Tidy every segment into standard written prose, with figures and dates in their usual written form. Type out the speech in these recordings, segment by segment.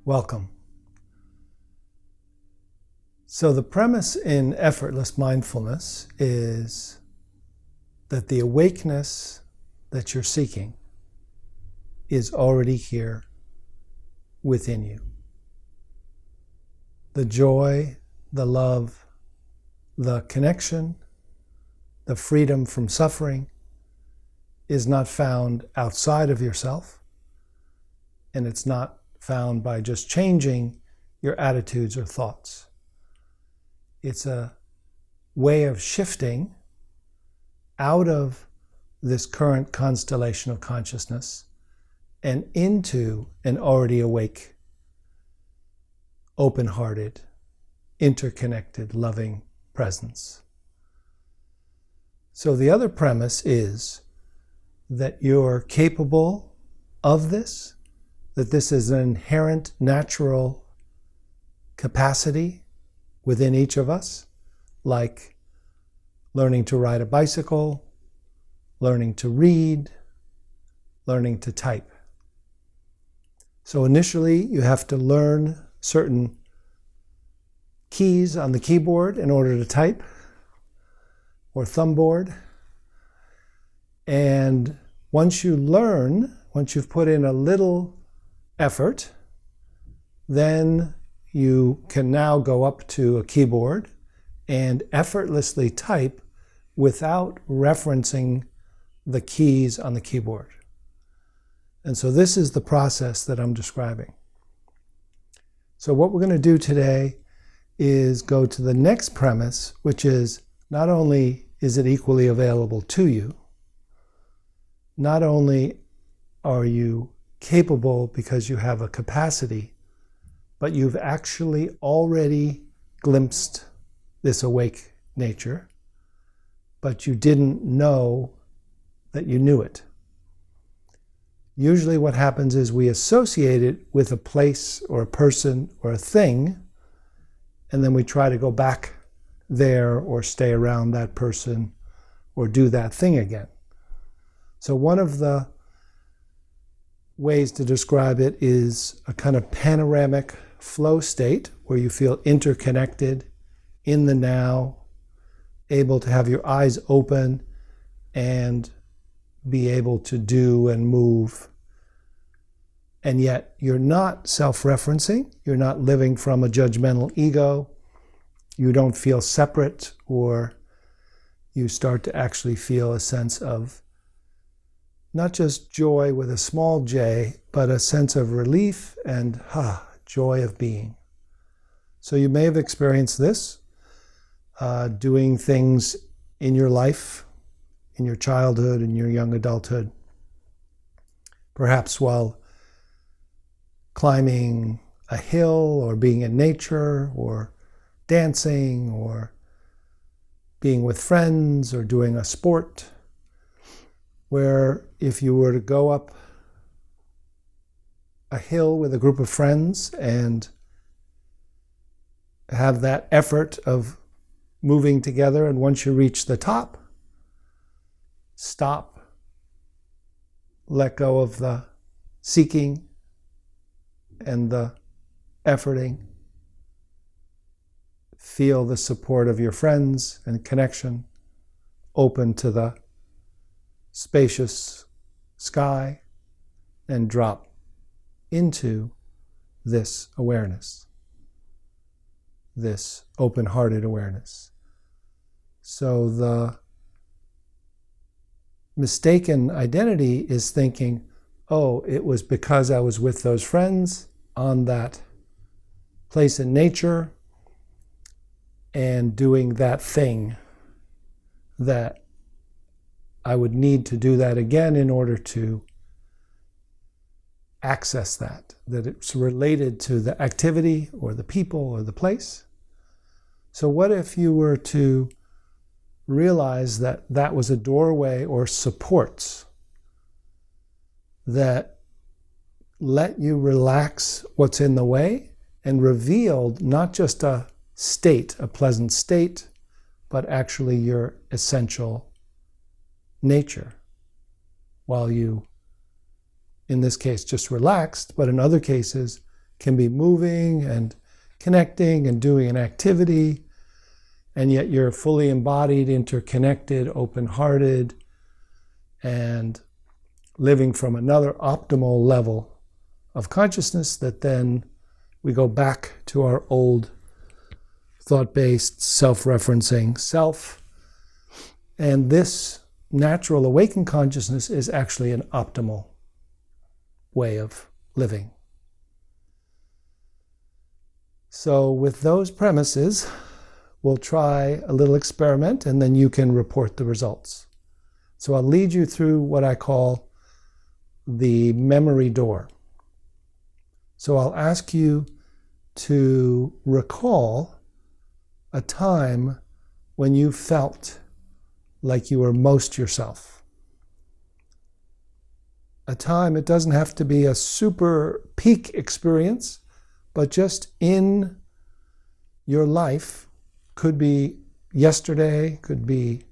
Welcome. So the premise in Effortless Mindfulness is that the awakeness that you're seeking is already here within you. The joy, the love, the connection, the freedom from suffering is not found outside of yourself, and it's not found by just changing your attitudes or thoughts. It's a way of shifting out of this current constellation of consciousness and into an already awake, open-hearted, interconnected, loving presence. So the other premise is that you're capable of this, that this is an inherent natural capacity within each of us, like learning to ride a bicycle, learning to read, learning to type. So initially you have to learn certain keys on the keyboard in order to type, or thumbboard. And once you've put in a little effort, then you can now go up to a keyboard and effortlessly type without referencing the keys on the keyboard. And so this is the process that I'm describing. So what we're going to do today is go to the next premise, which is not only is it equally available to you, not only are you capable because you have a capacity, but you've actually already glimpsed this awake nature, but you didn't know that you knew it. Usually what happens is we associate it with a place or a person or a thing, and then we try to go back there or stay around that person or do that thing again. So one of the ways to describe it is a kind of panoramic flow state where you feel interconnected in the now, able to have your eyes open and be able to do and move. And yet you're not self-referencing, you're not living from a judgmental ego, you don't feel separate, or you start to actually feel a sense of not just joy with a small j, but a sense of relief and joy of being. So you may have experienced this doing things in your life, in your childhood, in your young adulthood, perhaps while climbing a hill or being in nature or dancing or being with friends or doing a sport, where if you were to go up a hill with a group of friends and have that effort of moving together, and once you reach the top, stop, let go of the seeking and the efforting, feel the support of your friends and connection, open to the spacious sky, and drop into this awareness, this open-hearted awareness. So the mistaken identity is thinking, oh, it was because I was with those friends on that place in nature and doing that thing that I would need to do that again in order to access that it's related to the activity or the people or the place. So what if you were to realize that that was a doorway or supports that let you relax what's in the way and revealed not just a state, a pleasant state, but actually your essential nature, while you, in this case, just relaxed, but in other cases, can be moving and connecting and doing an activity, and yet you're fully embodied, interconnected, open-hearted, and living from another optimal level of consciousness, that then we go back to our old thought-based, self-referencing self. And this natural awakened consciousness is actually an optimal way of living. So with those premises, we'll try a little experiment, and then you can report the results. So I'll lead you through what I call the memory door. So I'll ask you to recall a time when you felt like you were most yourself. A time, it doesn't have to be a super peak experience, but just in your life. Could be yesterday, could be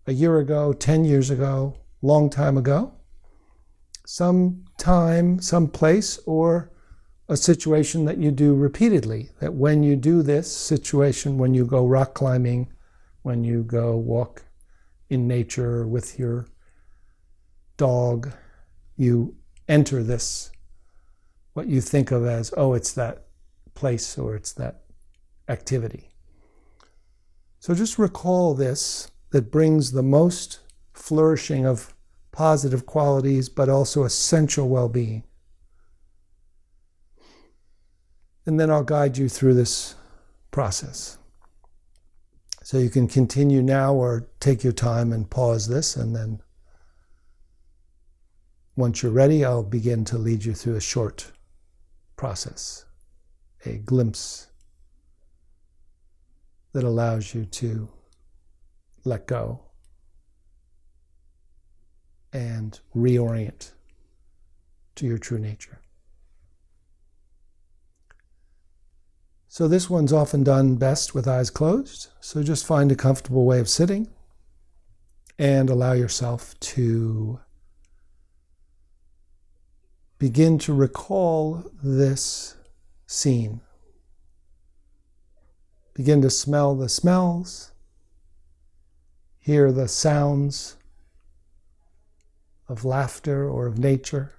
a year ago, 10 years ago, long time ago. Some time, some place, or a situation that you do repeatedly. That when you do this situation, when you go rock climbing, when you go walk in nature with your dog, you enter this, what you think of as, oh, it's that place or it's that activity. So just recall this, that brings the most flourishing of positive qualities, but also essential well-being. And then I'll guide you through this process. So you can continue now or take your time and pause this, and then once you're ready, I'll begin to lead you through a short process, a glimpse that allows you to let go and reorient to your true nature. So this one's often done best with eyes closed. So just find a comfortable way of sitting and allow yourself to begin to recall this scene. Begin to smell the smells, hear the sounds of laughter or of nature,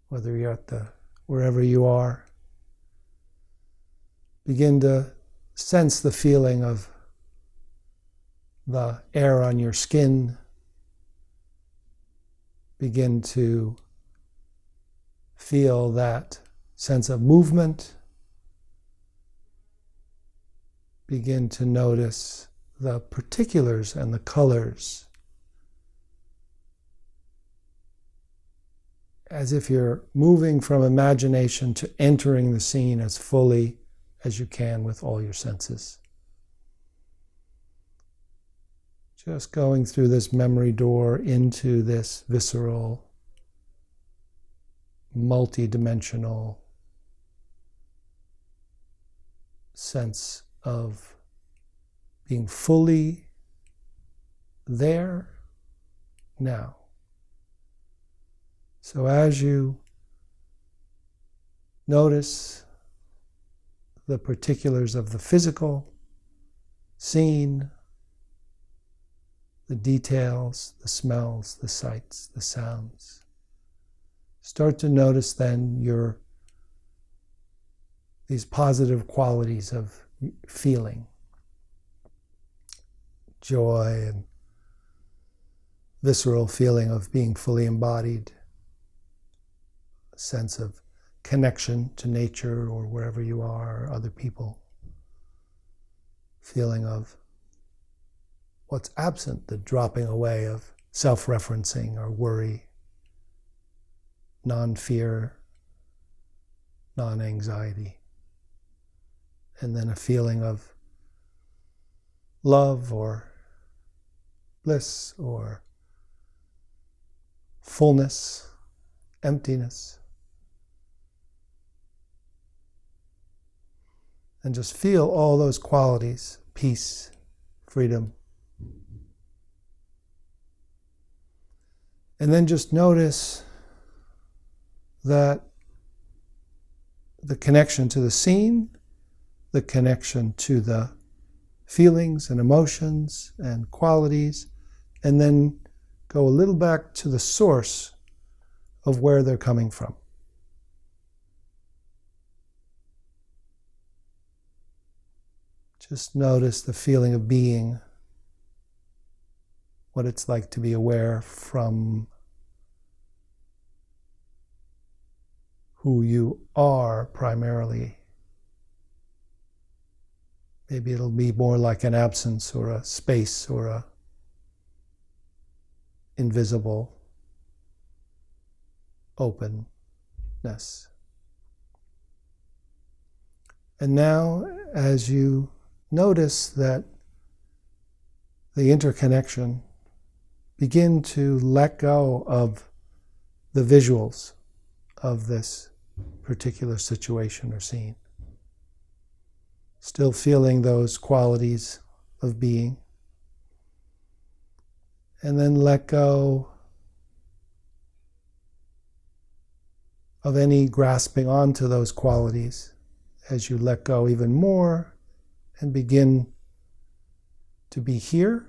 whether you're at wherever you are. Begin to sense the feeling of the air on your skin. Begin to feel that sense of movement. Begin to notice the particulars and the colors, as if you're moving from imagination to entering the scene as fully as you can with all your senses. Just going through this memory door into this visceral, multi-dimensional sense of being fully there now. So as you notice the particulars of the physical scene, the details, the smells, the sights, the sounds, start to notice then these positive qualities of feeling, joy and visceral feeling of being fully embodied, a sense of connection to nature or wherever you are, or other people, feeling of what's absent, the dropping away of self-referencing or worry, non-fear, non-anxiety, and then a feeling of love or bliss or fullness, emptiness. And just feel all those qualities, peace, freedom. And then just notice that the connection to the scene, the connection to the feelings and emotions and qualities, and then go a little back to the source of where they're coming from. Just notice the feeling of being, what it's like to be aware from who you are primarily. Maybe it'll be more like an absence or a space or a invisible openness. And now, as you notice that the interconnection, begin to let go of the visuals of this particular situation or scene. Still feeling those qualities of being. And then let go of any grasping onto those qualities as you let go even more and begin to be here,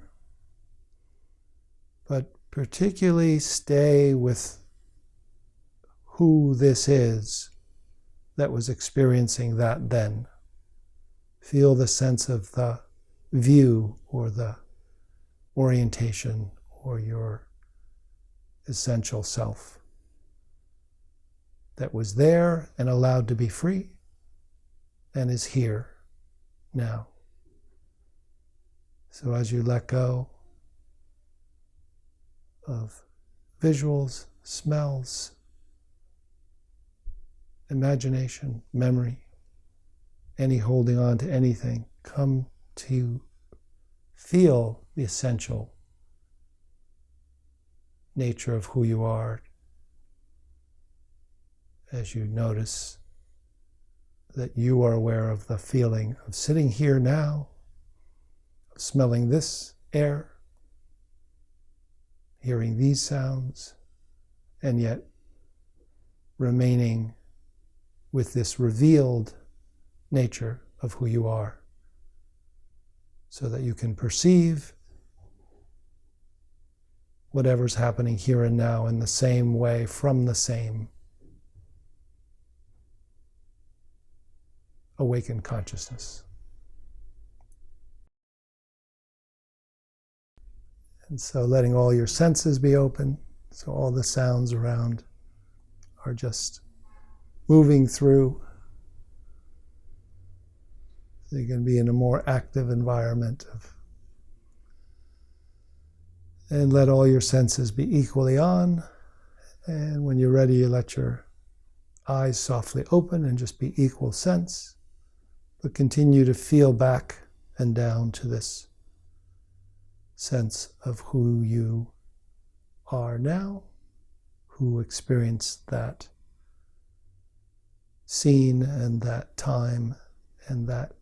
but particularly stay with who this is that was experiencing that then. Feel the sense of the view or the orientation or your essential self that was there and allowed to be free and is here now. So as you let go of visuals, smells, imagination, memory, any holding on to anything, come to feel the essential nature of who you are as you notice that you are aware of the feeling of sitting here now, of smelling this air, hearing these sounds, and yet remaining with this revealed nature of who you are, so that you can perceive whatever's happening here and now in the same way, from the same awakened consciousness. And so letting all your senses be open, so all the sounds around are just moving through. So you can be in a more active environment and let all your senses be equally on. And when you're ready, you let your eyes softly open and just be equal sense. But continue to feel back and down to this sense of who you are now, who experienced that scene and that time and that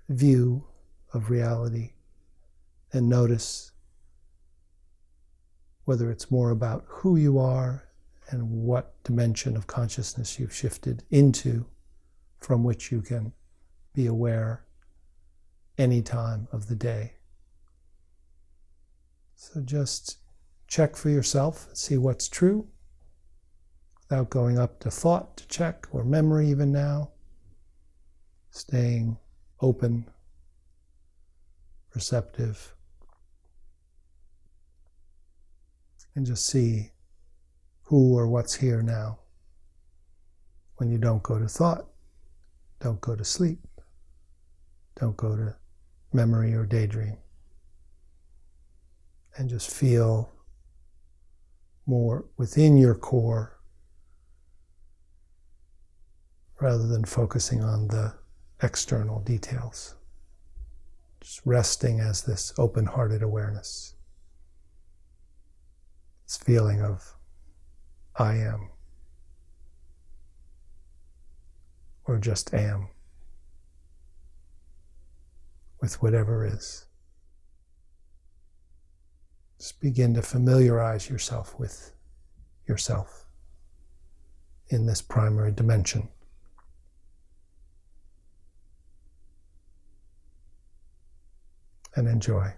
view of reality, and notice whether it's more about who you are and what dimension of consciousness you've shifted into, from which you can be aware any time of the day. So just check for yourself, see what's true, without going up to thought to check, or memory even now. Staying open, receptive, and just see who or what's here now. When you don't go to thought, don't go to sleep, don't go to memory or daydream. And just feel more within your core rather than focusing on the external details. Just resting as this open-hearted awareness. This feeling of I am, or just am, with whatever is. Just begin to familiarize yourself with yourself in this primary dimension. And enjoy.